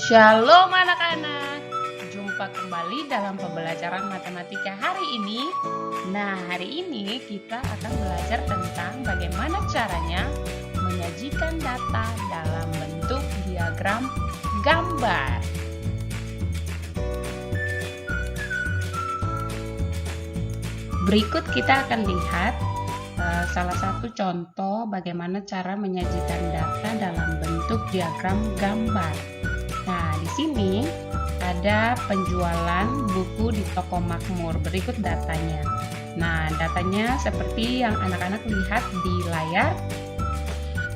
Shalom anak-anak, jumpa kembali dalam pembelajaran matematika hari ini. Nah, hari ini kita akan belajar tentang bagaimana caranya menyajikan data dalam bentuk diagram gambar. Berikut kita akan lihat salah satu contoh bagaimana cara menyajikan data dalam bentuk diagram gambar. Nah, di sini ada penjualan buku di toko Makmur. Berikut datanya. Nah, datanya seperti yang anak-anak lihat di layar.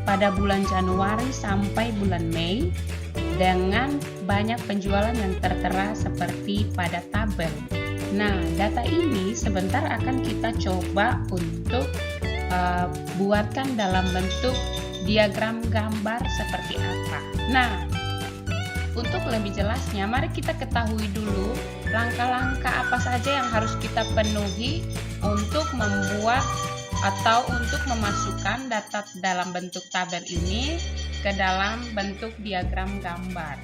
Pada bulan Januari sampai bulan Mei, dengan banyak penjualan yang tertera seperti pada tabel. Nah, data ini sebentar akan kita coba untuk buatkan dalam bentuk diagram gambar seperti apa. Nah, untuk lebih jelasnya, mari kita ketahui dulu langkah-langkah apa saja yang harus kita penuhi untuk membuat atau untuk memasukkan data dalam bentuk tabel ini ke dalam bentuk diagram gambar.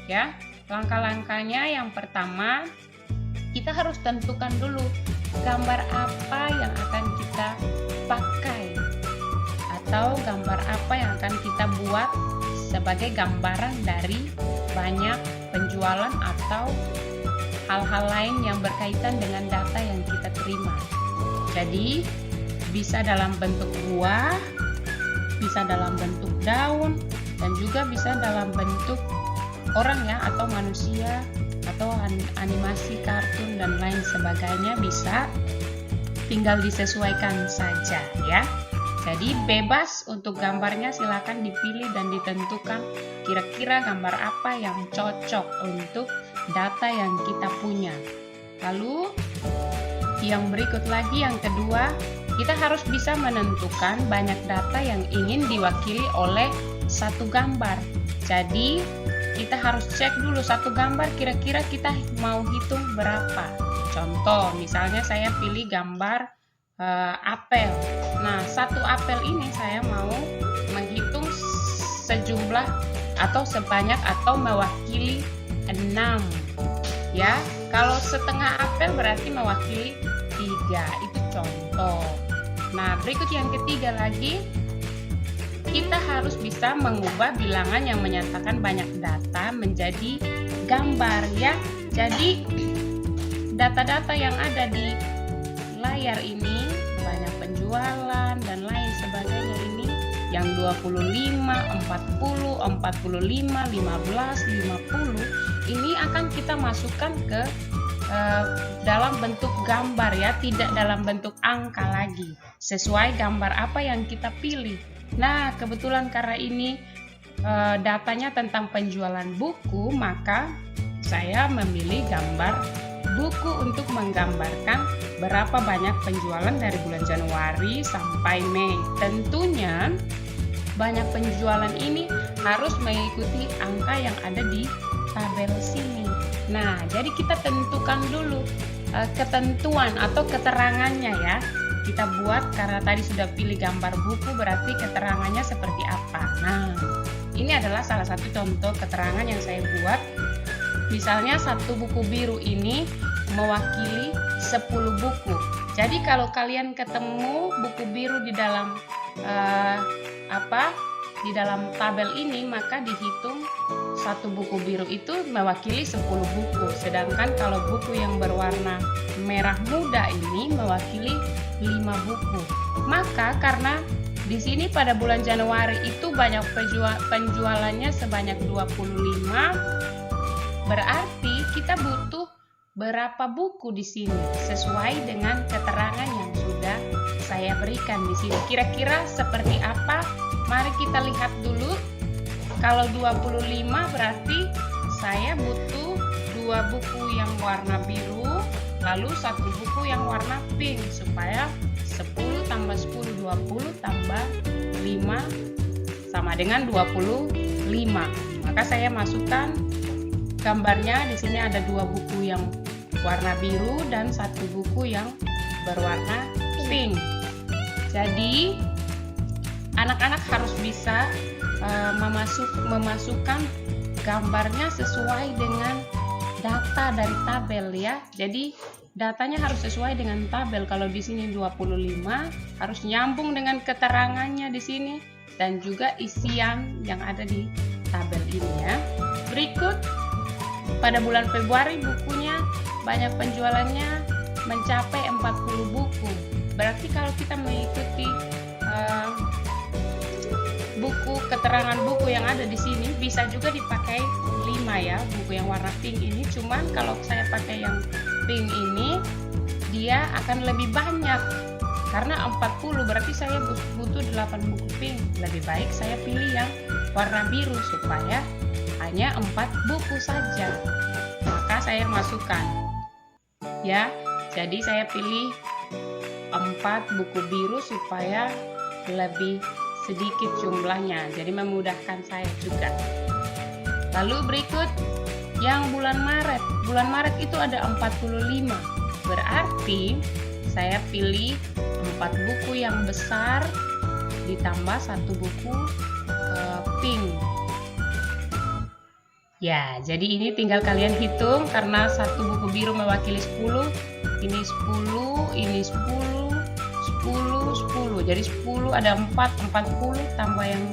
Ya, langkah-langkahnya yang pertama, kita harus tentukan dulu gambar apa yang akan kita pakai atau gambar apa yang akan kita buat sebagai gambaran dari banyak penjualan atau hal-hal lain yang berkaitan dengan data yang kita terima. Jadi bisa dalam bentuk buah, bisa dalam bentuk daun, dan juga bisa dalam bentuk orang ya, atau manusia, atau animasi kartun dan lain sebagainya. Bisa, tinggal disesuaikan saja ya. Jadi bebas untuk gambarnya, silakan dipilih dan ditentukan kira-kira gambar apa yang cocok untuk data yang kita punya. Lalu yang berikut lagi, yang kedua, kita harus bisa menentukan banyak data yang ingin diwakili oleh satu gambar. Jadi kita harus cek dulu satu gambar kira-kira kita mau hitung berapa. Contoh, misalnya saya pilih gambar apel. Nah, satu apel ini saya mau menghitung sejumlah atau sebanyak atau mewakili 6. Ya, kalau setengah apel berarti mewakili 3. Itu contoh. Nah, berikut yang ketiga lagi, kita harus bisa mengubah bilangan yang menyatakan banyak data menjadi gambar ya. Jadi data-data yang ada di layar ini, banyak penjualan dan lain sebagainya ini, yang 25, 40, 45, 15, 50, ini akan kita masukkan ke dalam bentuk gambar ya, tidak dalam bentuk angka lagi, sesuai gambar apa yang kita pilih. Nah, kebetulan karena ini datanya tentang penjualan buku, maka saya memilih gambar buku untuk menggambarkan berapa banyak penjualan dari bulan Januari sampai Mei. Tentunya banyak penjualan ini harus mengikuti angka yang ada di tabel sini. Nah, jadi kita tentukan dulu ketentuan atau keterangannya ya. Kita buat, karena tadi sudah pilih gambar buku, berarti keterangannya seperti apa. Nah, ini adalah salah satu contoh keterangan yang saya buat. Misalnya satu buku biru ini mewakili 10 buku. Jadi kalau kalian ketemu buku biru di dalam di dalam tabel ini, maka dihitung satu buku biru itu mewakili 10 buku. Sedangkan kalau buku yang berwarna merah muda ini mewakili 5 buku. Maka karena di sini pada bulan Januari itu banyak penjualannya sebanyak 25, berarti kita butuh berapa buku di sini sesuai dengan keterangan yang sudah saya berikan di sini. Kira-kira seperti apa? Mari kita lihat dulu. Kalau 25 berarti saya butuh 2 buku yang warna biru, lalu 1 buku yang warna pink, supaya 10 tambah 10, 20 tambah 5 sama dengan 25. Maka saya masukkan gambarnya. Di sini ada 2 buku yang warna biru dan 1 buku yang berwarna pink. Jadi anak-anak harus bisa memasukkan gambarnya sesuai dengan data dari tabel ya. Jadi datanya harus sesuai dengan tabel. Kalau di sini 25 harus nyambung dengan keterangannya di sini dan juga isian yang ada di tabel ini ya. Berikut pada bulan Februari bukunya banyak penjualannya mencapai 40 buku. Berarti kalau kita mengikuti buku keterangan buku yang ada di sini bisa juga dipakai 5 ya, buku yang warna pink ini. Cuman kalau saya pakai yang pink ini dia akan lebih banyak karena 40, berarti saya butuh 8 buku pink. Lebih baik saya pilih yang warna biru supaya hanya 4 buku saja. Maka saya masukkan ya, jadi saya pilih 4 buku biru supaya lebih sedikit jumlahnya, jadi memudahkan saya juga. Lalu berikut yang bulan Maret. Bulan Maret itu ada 45. Berarti saya pilih 4 buku yang besar ditambah 1 buku pink. Ya, jadi ini tinggal kalian hitung karena 1 buku biru mewakili 10, ini 10, ini 10, 10, 10. Jadi 10 ada 4, 40 tambah yang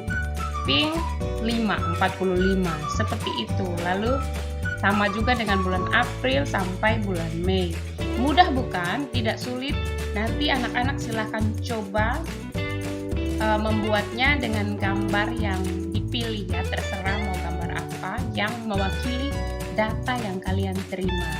pink 5, 45. Seperti itu. Lalu sama juga dengan bulan April sampai bulan Mei. Mudah bukan? Tidak sulit. Nanti anak-anak silahkan coba membuatnya dengan gambar yang dipilih ya, terserah mau gambar apa yang mewakili data yang kalian terima.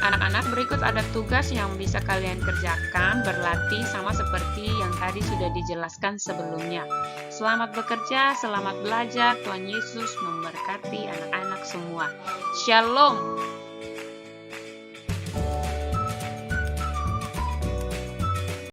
Anak-anak, berikut ada tugas yang bisa kalian kerjakan, berlatih sama seperti yang tadi sudah dijelaskan sebelumnya. Selamat bekerja, selamat belajar, Tuhan Yesus memberkati anak-anak semua. Shalom.